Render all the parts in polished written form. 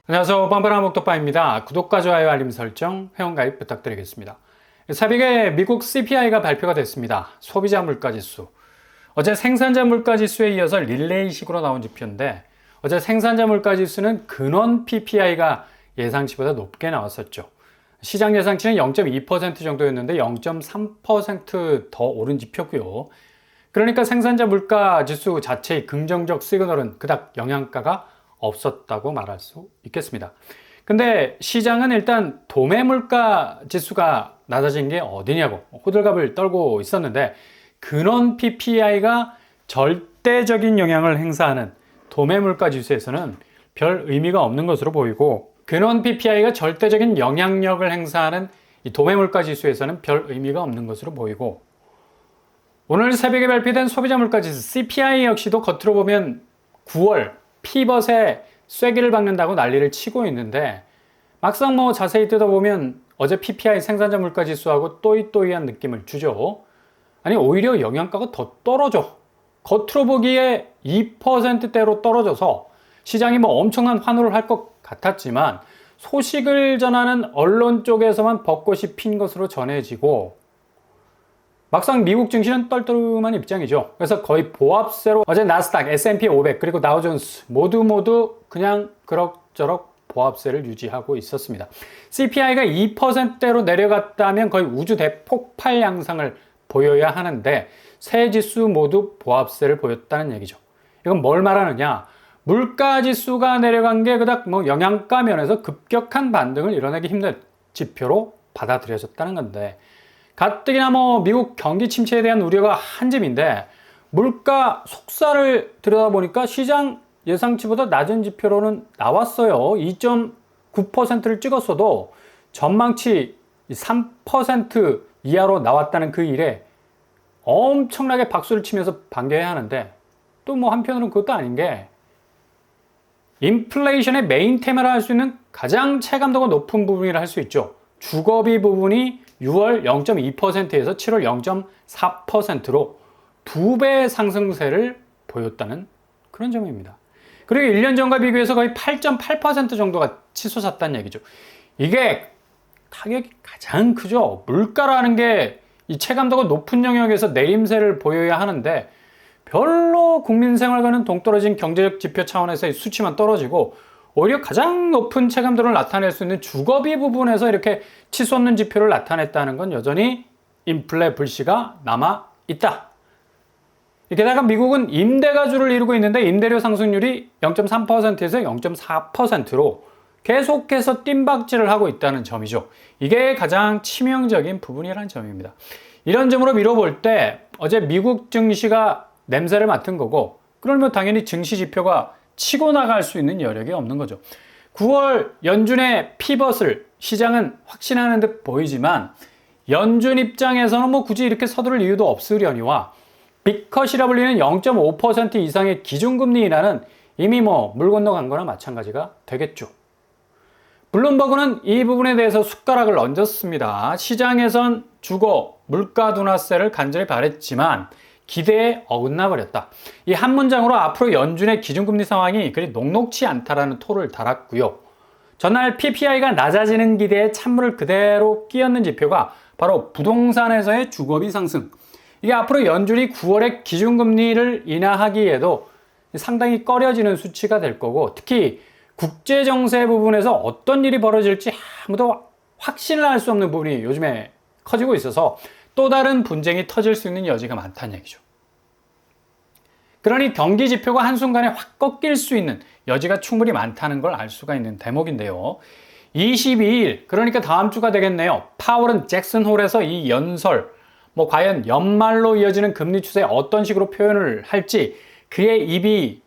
안녕하세요. 뻔뻔한 목독바입니다. 구독과 좋아요, 알림 설정, 회원가입 부탁드리겠습니다. 새벽에 미국 CPI가 발표가 됐습니다. 소비자 물가지수. 어제 생산자 물가지수에 이어서 릴레이식으로 나온 지표인데 어제 생산자 물가지수는 근원 PPI가 예상치보다 높게 나왔었죠. 시장 예상치는 0.2% 정도였는데 0.3% 더 오른 지표고요. 그러니까 생산자 물가지수 자체의 긍정적 시그널은 그닥 영향가가 없었다고 말할 수 있겠습니다. 근데 시장은 일단 도매 물가 지수가 낮아진 게 어디냐고 호들갑을 떨고 있었는데 근원 PPI가 절대적인 영향을 행사하는 도매 물가 지수에서는 별 의미가 없는 것으로 보이고 근원 PPI가 절대적인 영향력을 행사하는 이 도매 물가 지수에서는 별 의미가 없는 것으로 보이고 오늘 새벽에 발표된 소비자 물가 지수 CPI 역시도 겉으로 보면 9월 피벗에 쐐기를 박는다고 난리를 치고 있는데 막상 자세히 뜯어보면 어제 PPI 생산자 물가 지수하고 또이또이한 느낌을 주죠. 아니 오히려 영양가가 더 떨어져. 겉으로 보기에 2%대로 떨어져서 시장이 엄청난 환호를 할 것 같았지만 소식을 전하는 언론 쪽에서만 벚꽃이 핀 것으로 전해지고 막상 미국 증시는 떨떠름한 입장이죠. 그래서 거의 보합세로 어제 나스닥, S&P 500 그리고 다우존스 모두 그냥 그럭저럭 보합세를 유지하고 있었습니다. CPI가 2%대로 내려갔다면 거의 우주 대폭발 양상을 보여야 하는데 세 지수 모두 보합세를 보였다는 얘기죠. 이건 뭘 말하느냐? 물가 지수가 내려간 게 그닥 영양가 면에서 급격한 반등을 이뤄내기 힘든 지표로 받아들여졌다는 건데 가뜩이나 미국 경기 침체에 대한 우려가 한 집인데 물가 속살을 들여다보니까 시장 예상치보다 낮은 지표로는 나왔어요. 2.9%를 찍었어도 전망치 3% 이하로 나왔다는 그 일에 엄청나게 박수를 치면서 반겨야 하는데 또 한편으로는 그것도 아닌 게 인플레이션의 메인 테마라 할 수 있는 가장 체감도가 높은 부분이라 할 수 있죠. 주거비 부분이 6월 0.2%에서 7월 0.4%로 2배 상승세를 보였다는 그런 점입니다. 그리고 1년 전과 비교해서 거의 8.8% 정도가 치솟았다는 얘기죠. 이게 타격이 가장 크죠. 물가라는 게 이 체감도가 높은 영역에서 내림세를 보여야 하는데 별로 국민 생활과는 동떨어진 경제적 지표 차원에서의 수치만 떨어지고 오히려 가장 높은 체감도를 나타낼 수 있는 주거비 부분에서 이렇게 치솟는 지표를 나타냈다는 건 여전히 인플레 불씨가 남아 있다. 게다가 미국은 임대가주를 이루고 있는데 임대료 상승률이 0.3%에서 0.4%로 계속해서 뜀박질을 하고 있다는 점이죠. 이게 가장 치명적인 부분이라는 점입니다. 이런 점으로 미뤄볼 때 어제 미국 증시가 냄새를 맡은 거고 그러면 당연히 증시 지표가 치고 나갈 수 있는 여력이 없는 거죠. 9월 연준의 피벗을 시장은 확신하는 듯 보이지만 연준 입장에서는 굳이 이렇게 서두를 이유도 없으려니와 빅컷이라 불리는 0.5% 이상의 기준금리 인하는 이미 물 건너간 거나 마찬가지가 되겠죠. 블룸버그는 이 부분에 대해서 숟가락을 얹었습니다. 시장에선 주거, 물가 둔화세를 간절히 바랬지만 기대에 어긋나 버렸다. 이 한 문장으로 앞으로 연준의 기준금리 상황이 그리 녹록치 않다라는 토를 달았고요. 전날 PPI가 낮아지는 기대에 찬물을 그대로 끼얹는 지표가 바로 부동산에서의 주거비 상승. 이게 앞으로 연준이 9월에 기준금리를 인하하기에도 상당히 꺼려지는 수치가 될 거고 특히 국제정세 부분에서 어떤 일이 벌어질지 아무도 확신을 할 수 없는 부분이 요즘에 커지고 있어서 또 다른 분쟁이 터질 수 있는 여지가 많다는 얘기죠. 그러니 경기 지표가 한순간에 확 꺾일 수 있는 여지가 충분히 많다는 걸 알 수가 있는 대목인데요. 22일, 그러니까 다음 주가 되겠네요. 파월은 잭슨홀에서 이 연설, 과연 연말로 이어지는 금리 추세에 어떤 식으로 표현을 할지 그의 입이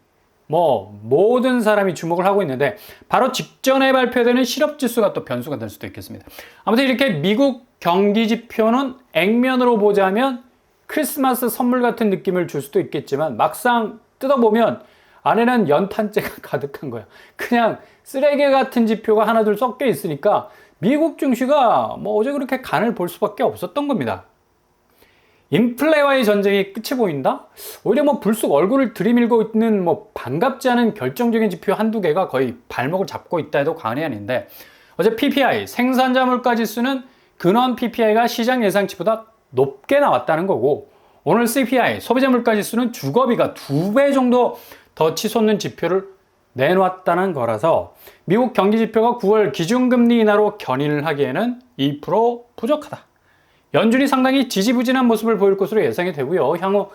모든 사람이 주목을 하고 있는데 바로 직전에 발표되는 실업지수가 또 변수가 될 수도 있겠습니다. 아무튼 이렇게 미국 경기 지표는 액면으로 보자면 크리스마스 선물 같은 느낌을 줄 수도 있겠지만 막상 뜯어보면 안에는 연탄재가 가득한 거야. 그냥 쓰레기 같은 지표가 하나둘 섞여 있으니까 미국 증시가 어제 그렇게 간을 볼 수밖에 없었던 겁니다. 인플레와의 전쟁이 끝이 보인다? 오히려 뭐 불쑥 얼굴을 들이밀고 있는 뭐 반갑지 않은 결정적인 지표 한두 개가 거의 발목을 잡고 있다 해도 과언이 아닌데, 어제 PPI 생산자 물가 지수는 근원 PPI가 시장 예상치보다 높게 나왔다는 거고, 오늘 CPI 소비자 물가 지수는 주거비가 2배 정도 더 치솟는 지표를 내놓았다는 거라서 미국 경기 지표가 9월 기준금리 인하로 견인을 하기에는 2% 부족하다. 연준이 상당히 지지부진한 모습을 보일 것으로 예상이 되고요. 향후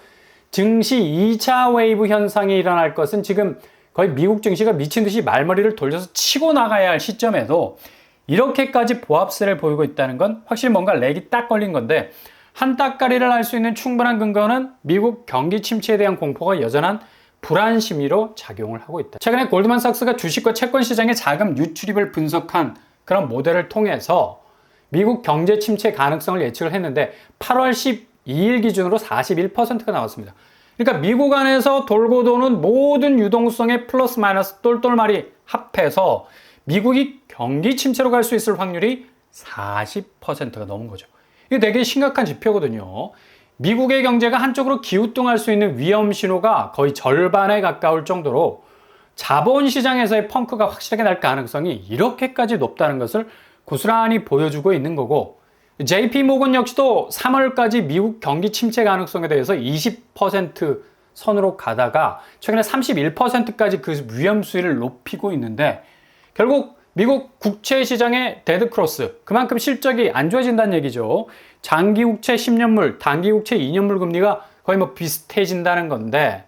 증시 2차 웨이브 현상이 일어날 것은 지금 거의 미국 증시가 미친 듯이 말머리를 돌려서 치고 나가야 할 시점에도 이렇게까지 보합세를 보이고 있다는 건 확실히 뭔가 렉이 딱 걸린 건데, 한 따까리를 할 수 있는 충분한 근거는 미국 경기 침체에 대한 공포가 여전한 불안 심리로 작용을 하고 있다. 최근에 골드만삭스가 주식과 채권 시장의 자금 유출입을 분석한 그런 모델을 통해서 미국 경제 침체 가능성을 예측을 했는데 8월 12일 기준으로 41%가 나왔습니다. 그러니까 미국 안에서 돌고 도는 모든 유동성의 플러스 마이너스 똘똘말이 합해서 미국이 경기 침체로 갈 수 있을 확률이 40%가 넘은 거죠. 이게 되게 심각한 지표거든요. 미국의 경제가 한쪽으로 기우뚱할 수 있는 위험 신호가 거의 절반에 가까울 정도로 자본시장에서의 펑크가 확실하게 날 가능성이 이렇게까지 높다는 것을 고스란히 보여주고 있는 거고, JP 모건 역시도 3월까지 미국 경기 침체 가능성에 대해서 20% 선으로 가다가 최근에 31%까지 그 위험 수위를 높이고 있는데, 결국 미국 국채 시장의 데드크로스, 그만큼 실적이 안 좋아진다는 얘기죠. 장기 국채 10년물, 단기 국채 2년물 금리가 거의 뭐 비슷해진다는 건데,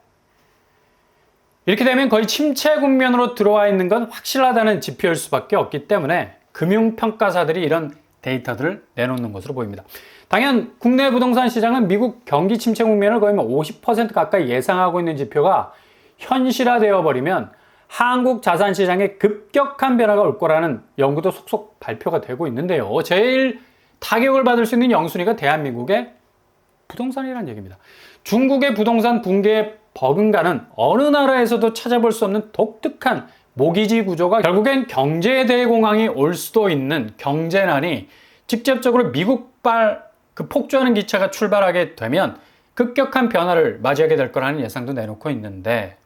이렇게 되면 거의 침체 국면으로 들어와 있는 건 확실하다는 지표일 수밖에 없기 때문에 금융평가사들이 이런 데이터들을 내놓는 것으로 보입니다. 당연 국내 부동산 시장은 미국 경기 침체 국면을 거의 뭐 50% 가까이 예상하고 있는 지표가 현실화되어 버리면 한국 자산시장에 급격한 변화가 올 거라는 연구도 속속 발표가 되고 있는데요. 제일 타격을 받을 수 있는 영순위가 대한민국의 부동산이라는 얘기입니다. 중국의 부동산 붕괴에 버금가는 어느 나라에서도 찾아볼 수 없는 독특한 모기지 구조가 결국엔 경제 대공황이 올 수도 있는 경제난이 직접적으로 미국발 그 폭주하는 기차가 출발하게 되면 급격한 변화를 맞이하게 될 거라는 예상도 내놓고 있는데,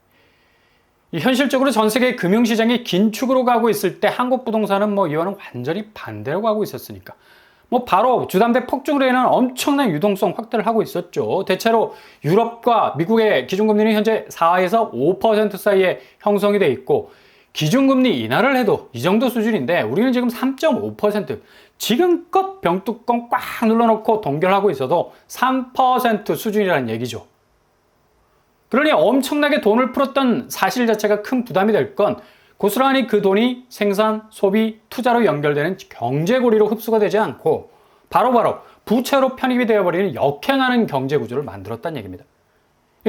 현실적으로 전 세계 금융시장이 긴축으로 가고 있을 때 한국 부동산은 뭐 이와는 완전히 반대로 가고 있었으니까 뭐 바로 주담대 폭증으로 인한 엄청난 유동성 확대를 하고 있었죠. 대체로 유럽과 미국의 기준금리는 현재 4에서 5% 사이에 형성이 돼 있고, 기준금리 인하를 해도 이 정도 수준인데 우리는 지금 3.5%, 지금껏 병뚜껑 꽉 눌러놓고 동결하고 있어도 3% 수준이라는 얘기죠. 그러니 엄청나게 돈을 풀었던 사실 자체가 큰 부담이 될 건 고스란히 그 돈이 생산, 소비, 투자로 연결되는 경제고리로 흡수가 되지 않고 바로바로 부채로 편입이 되어버리는 역행하는 경제구조를 만들었다는 얘기입니다.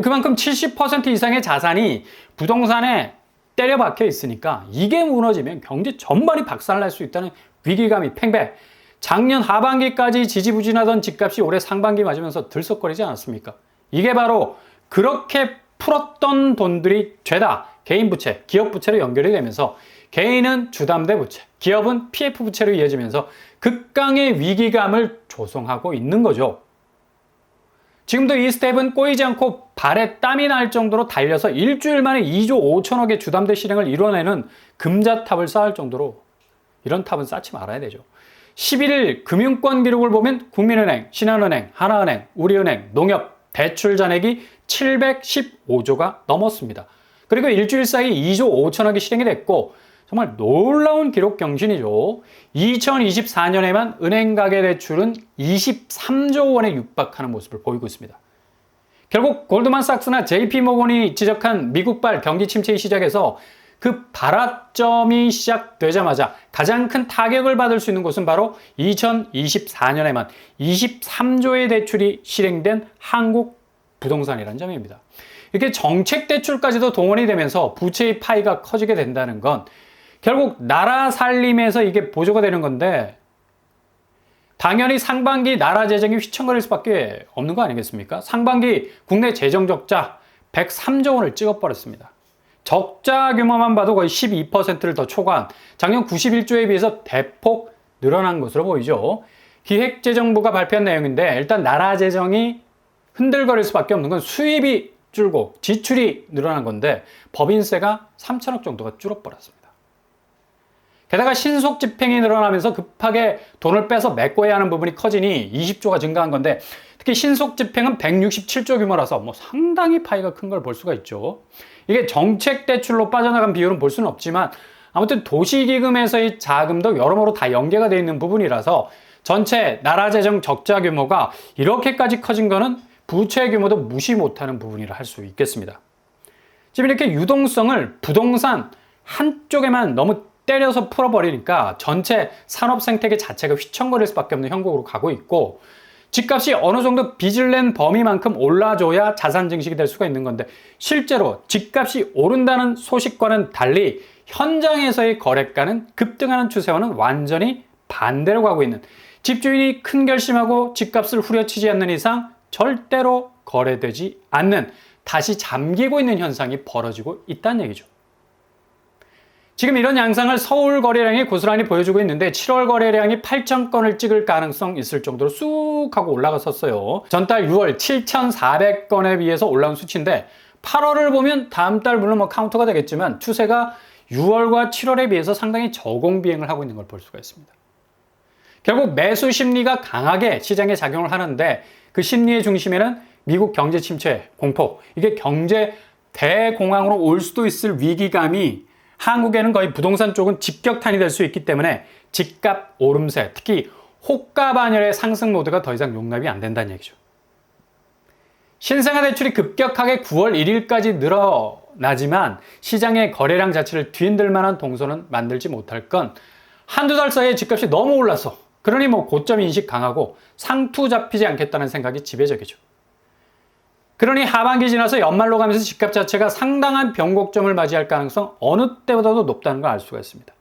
그만큼 70% 이상의 자산이 부동산에 때려 박혀 있으니까 이게 무너지면 경제 전반이 박살날 수 있다는 위기감이 팽배. 작년 하반기까지 지지부진하던 집값이 올해 상반기 맞으면서 들썩거리지 않았습니까? 이게 바로 그렇게 풀었던 돈들이 죄다 개인 부채, 기업 부채로 연결이 되면서 개인은 주담대 부채, 기업은 PF 부채로 이어지면서 극강의 위기감을 조성하고 있는 거죠. 지금도 이 스텝은 꼬이지 않고 발에 땀이 날 정도로 달려서 일주일 만에 2조 5천억의 주담대 실행을 이뤄내는 금자탑을 쌓을 정도로 이런 탑은 쌓지 말아야 되죠. 11일 금융권 기록을 보면 국민은행, 신한은행, 하나은행, 우리은행, 농협 대출 잔액이 715조가 넘었습니다. 그리고 일주일 사이 2조 5천억이 실행이 됐고 정말 놀라운 기록 경신이죠. 2024년에만 은행 가계 대출은 23조 원에 육박하는 모습을 보이고 있습니다. 결국 골드만삭스나 JP모건이 지적한 미국발 경기 침체의 시작에서 그 발화점이 시작되자마자 가장 큰 타격을 받을 수 있는 곳은 바로 2024년에만 23조의 대출이 실행된 한국 부동산이라는 점입니다. 이렇게 정책 대출까지도 동원이 되면서 부채의 파이가 커지게 된다는 건 결국 나라 살림에서 이게 보조가 되는 건데, 당연히 상반기 나라 재정이 휘청거릴 수밖에 없는 거 아니겠습니까? 상반기 국내 재정 적자 103조 원을 찍어버렸습니다. 적자 규모만 봐도 거의 12%를 더 초과한 작년 91조에 비해서 대폭 늘어난 것으로 보이죠. 기획재정부가 발표한 내용인데 일단 나라 재정이 흔들거릴 수밖에 없는 건 수입이 줄고 지출이 늘어난 건데 법인세가 3천억 정도가 줄어버렸습니다. 게다가 신속 집행이 늘어나면서 급하게 돈을 빼서 메꿔야 하는 부분이 커지니 20조가 증가한 건데 특히 신속 집행은 167조 규모라서 상당히 파이가 큰 걸 볼 수가 있죠. 이게 정책 대출로 빠져나간 비율은 볼 수는 없지만 아무튼 도시기금에서의 자금도 여러모로 다 연계가 되어 있는 부분이라서 전체 나라 재정 적자 규모가 이렇게까지 커진 거는 부채 규모도 무시 못하는 부분이라 할 수 있겠습니다. 지금 이렇게 유동성을 부동산 한쪽에만 너무 때려서 풀어버리니까 전체 산업 생태계 자체가 휘청거릴 수밖에 없는 형국으로 가고 있고 집값이 어느 정도 빚을 낸 범위만큼 올라줘야 자산 증식이 될 수가 있는 건데 실제로 집값이 오른다는 소식과는 달리 현장에서의 거래가는 급등하는 추세와는 완전히 반대로 가고 있는 집주인이 큰 결심하고 집값을 후려치지 않는 이상 절대로 거래되지 않는 다시 잠기고 있는 현상이 벌어지고 있다는 얘기죠. 지금 이런 양상을 서울 거래량이 고스란히 보여주고 있는데 7월 거래량이 8천 건을 찍을 가능성 있을 정도로 쑥 하고 올라갔었어요. 전달 6월 7,400건에 비해서 올라온 수치인데 8월을 보면 다음 달 물론 카운터가 되겠지만 추세가 6월과 7월에 비해서 상당히 저공 비행을 하고 있는 걸 볼 수가 있습니다. 결국 매수 심리가 강하게 시장에 작용을 하는데 그 심리의 중심에는 미국 경제 침체 공포, 이게 경제 대공황으로 올 수도 있을 위기감이 한국에는 거의 부동산 쪽은 직격탄이 될 수 있기 때문에 집값 오름세, 특히 호가 반열의 상승 모드가 더 이상 용납이 안 된다는 얘기죠. 신생아 대출이 급격하게 9월 1일까지 늘어나지만 시장의 거래량 자체를 뒤흔들 만한 동선은 만들지 못할 건 한두 달 사이에 집값이 너무 올라서 그러니 고점 인식 강하고 상투 잡히지 않겠다는 생각이 지배적이죠. 그러니 하반기 지나서 연말로 가면서 집값 자체가 상당한 변곡점을 맞이할 가능성 어느 때보다도 높다는 걸 알 수가 있습니다.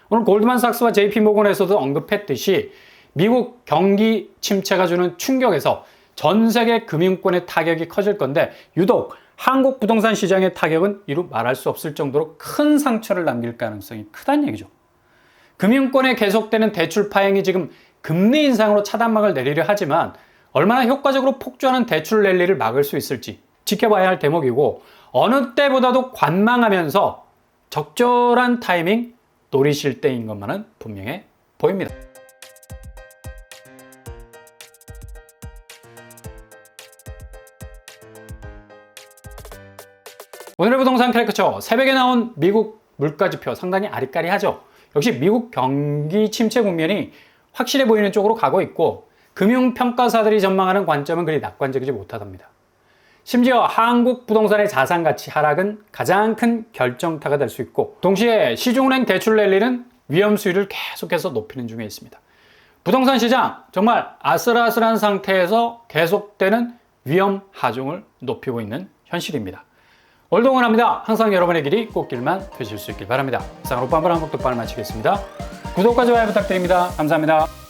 오늘 골드만삭스와 JP모건에서도 언급했듯이 미국 경기 침체가 주는 충격에서 전 세계 금융권의 타격이 커질 건데 유독 한국 부동산 시장의 타격은 이루 말할 수 없을 정도로 큰 상처를 남길 가능성이 크다는 얘기죠. 금융권에 계속되는 대출 파행이 지금 금리 인상으로 차단막을 내리려 하지만 얼마나 효과적으로 폭주하는 대출 랠리를 막을 수 있을지 지켜봐야 할 대목이고 어느 때보다도 관망하면서 적절한 타이밍 노리실 때인 것만은 분명해 보입니다. 오늘의 부동산 캐릭터처 새벽에 나온 미국 물가지표 상당히 아리까리하죠. 역시 미국 경기 침체 국면이 확실해 보이는 쪽으로 가고 있고 금융평가사들이 전망하는 관점은 그리 낙관적이지 못하답니다. 심지어 한국 부동산의 자산가치 하락은 가장 큰 결정타가 될 수 있고 동시에 시중은행 대출 랠리는 위험 수위를 계속해서 높이는 중에 있습니다. 부동산 시장 정말 아슬아슬한 상태에서 계속되는 위험 하중을 높이고 있는 현실입니다. 오늘도 응원합니다. 항상 여러분의 길이 꽃길만 되실 수 있길 바랍니다. 이상으로 빰빰한 한국독방을 마치겠습니다. 구독과 좋아요 부탁드립니다. 감사합니다.